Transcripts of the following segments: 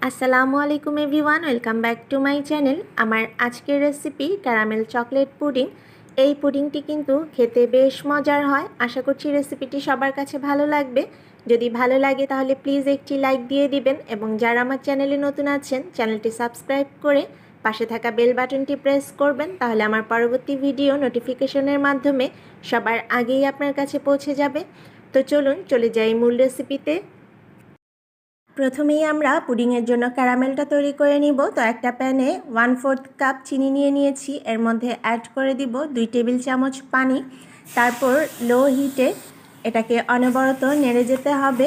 আসসালামু আলাইকুম everyone, welcome back to my channel. আমার আজকের রেসিপি ক্যারামেল চকলেট পুডিং। এই পুডিংটি কিন্তু খেতে বেশ মজার হয়। আশা করছি রেসিপিটি সবার কাছে ভালো লাগবে। যদি ভালো লাগে তাহলে প্লিজ একটি লাইক দিয়ে দিবেন এবং যারা আমার চ্যানেলে নতুন আছেন চ্যানেলটি সাবস্ক্রাইব করে পাশে থাকা বেল বাটনটি প্রেস করবেন, তাহলে আমার পরবর্তী ভিডিও নোটিফিকেশনের মাধ্যমে সবার আগেই আপনার কাছে পৌঁছে যাবে। তো চলুন চলে যাই মূল রেসিপিতে। প্রথমেই আমরা পুডিংয়ের জন্য ক্যারামেলটা তৈরি করে নিব। তো একটা প্যানে 1/4 কাপ চিনি নিয়ে নিয়েছি, এর মধ্যে অ্যাড করে দিব 2 টেবিল চামচ পানি। তারপর লো হিটে এটাকে অনবরত নেড়ে যেতে হবে।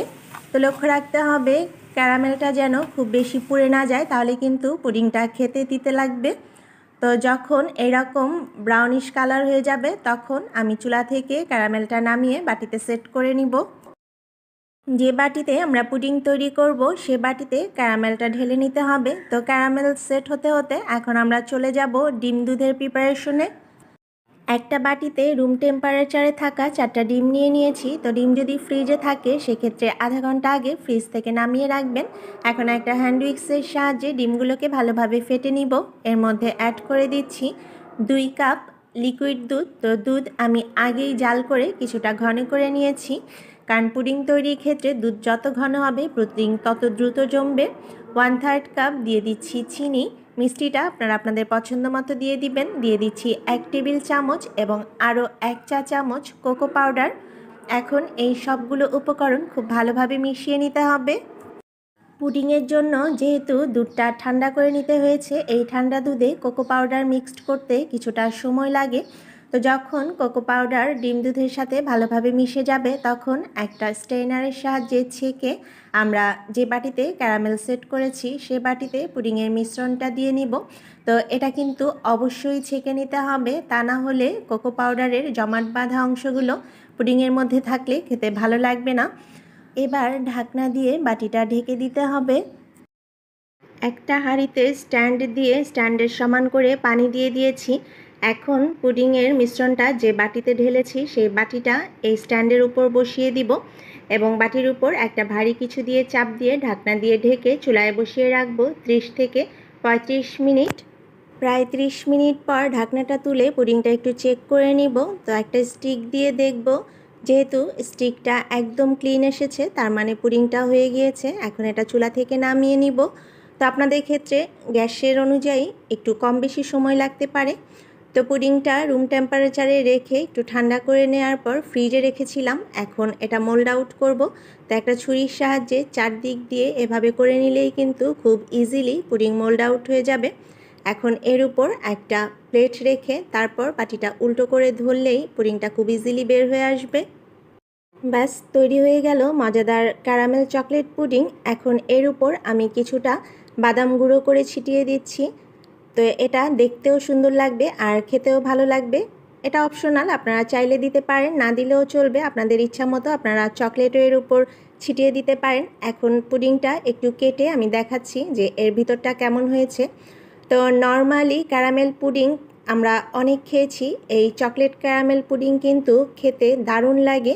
তো লক্ষ্য রাখতে হবে ক্যারামেলটা যেন খুব বেশি পুড়ে না যায়, তাহলে কিন্তু পুডিংটা খেতে দিতে লাগবে। তো যখন এরকম ব্রাউনিশ কালার হয়ে যাবে তখন আমি চুলা থেকে ক্যারামেলটা নামিয়ে বাটিতে সেট করে নিব। যে বাটিতে আমরা পুডিং তৈরি করব সে বাটিতে ক্যারামেলটা ঢেলে নিতে হবে। তো ক্যারামেল সেট হতে হতে এখন আমরা চলে যাব ডিম দুধের প্রিপারেশনে। একটা বাটিতে রুম টেম্পারেচারে থাকা 4টা ডিম নিয়ে নিয়েছি। তো ডিম যদি ফ্রিজে থাকে সেক্ষেত্রে আধা ঘন্টা আগে ফ্রিজ থেকে নামিয়ে রাখবেন। এখন একটা হ্যান্ড উইক্সের সাহায্যে ডিমগুলোকে ভালোভাবে ফেটে নিব। এর মধ্যে অ্যাড করে দিচ্ছি 2 কাপ লিকুইড দুধ। তো দুধ আমি আগেই জাল করে কিছুটা ঘন করে নিয়েছি, কারণ পুডিং তৈরির ক্ষেত্রে দুধ যত ঘন হবে পুডিং তত দ্রুত জমবে। 1/3 কাপ দিয়ে দিচ্ছি চিনি। মিষ্টিটা আপনারা আপনাদের পছন্দ মতো দিয়ে দিবেন। দিয়ে দিচ্ছি 1 টেবিল চামচ এবং আরও 1 চা চামচ কোকো পাউডার। এখন এই সবগুলো উপকরণ খুব ভালোভাবে মিশিয়ে নিতে হবে। পুডিংয়ের জন্য যেহেতু দুধটা ঠান্ডা করে নিতে হয়েছে, এই ঠান্ডা দুধে কোকো পাউডার মিক্সড করতে কিছুটা সময় লাগে। তো যখন কোকো পাউডার ডিম দুধের সাথে ভালোভাবে মিশে যাবে তখন একটা স্ট্রেনারের সাহায্যে ছেঁকে আমরা যে বাটিতে ক্যারামেল সেট করেছি সে বাটিতে পুডিংয়ের মিশ্রণটা দিয়ে নিব। তো এটা কিন্তু অবশ্যই ছেঁকে নিতে হবে, তা না হলে কোকো পাউডারের জমাট বাঁধা অংশগুলো পুডিংয়ের মধ্যে থাকলে খেতে ভালো লাগবে না। এবার ঢাকনা দিয়ে বাটিটা ঢেকে দিতে হবে। একটা হাঁড়িতে স্ট্যান্ড দিয়ে স্ট্যান্ডের সমান করে পানি দিয়ে দিয়েছি। এখন পুডিংয়ের মিশ্রণটা যে বাটিতে ঢেলেছি সেই বাটিটা এই স্ট্যান্ডের উপর বসিয়ে দিব এবং বাটির উপর একটা ভারী কিছু দিয়ে চাপ দিয়ে ঢাকনা দিয়ে ঢেকে চুলায় বসিয়ে রাখবো 30 থেকে 35 মিনিট। প্রায় 30 মিনিট পর ঢাকনাটা তুলে পুডিংটা একটু চেক করে নিব। তো একটা স্টিক দিয়ে দেখব, যেহেতু স্টিকটা একদম ক্লিন এসেছে তার মানে পুডিংটা হয়ে গিয়েছে। এখন এটা চুলা থেকে নামিয়ে নিব। তো আপনাদের ক্ষেত্রে গ্যাসের অনুযায়ী একটু কম বেশি সময় লাগতে পারে। তো পুডিংটা রুম টেম্পারেচারে রেখে একটু ঠান্ডা করে নেওয়ার পর ফ্রিজে রেখেছিলাম। এখন এটা মোল্ড আউট করব। তো একটা ছুরির সাহায্যে চারদিক দিয়ে এভাবে করে নিলেই কিন্তু খুব ইজিলি পুডিং মোল্ড আউট হয়ে যাবে। এখন এর উপর একটা প্লেট রেখে তারপর বাটিটা উল্টো করে ধরলেই পুডিংটা খুব ইজিলি বের হয়ে আসবে। ব্যাস তৈরি হয়ে গেল মজাদার ক্যারামেল চকলেট পুডিং। এখন এর উপর আমি কিছুটা বাদাম গুঁড়ো করে ছিটিয়ে দিচ্ছি। তো এটা দেখতেও সুন্দর লাগবে আর খেতেও ভালো লাগবে। এটা অপশনাল, আপনারা চাইলে দিতে পারেন, না দিলেও চলবে। আপনাদের ইচ্ছা মতো আপনারা চকলেটের উপর ছিটিয়ে দিতে পারেন। এখন পুডিংটা একটু কেটে আমি দেখাচ্ছি যে এর ভিতরটা কেমন হয়েছে। তো নর্মালি ক্যারামেল পুডিং আমরা অনেক খেয়েছি, এই চকলেট ক্যারামেল পুডিং কিন্তু খেতে দারুণ লাগে।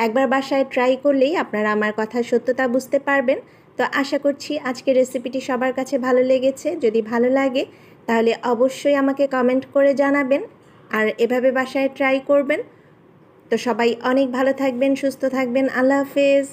একবার বাসায় ট্রাই করলেই আপনারা আমার কথার সত্যতা বুঝতে পারবেন। তো আশা করছি আজকের রেসিপিটি সবার কাছে ভালো লেগেছে। যদি ভালো লাগে তাহলে অবশ্যই আমাকে কমেন্ট করে জানাবেন আর এভাবে বাসায় ট্রাই করবেন। তো সবাই অনেক ভালো থাকবেন, সুস্থ থাকবেন। আল্লাহ হাফেজ।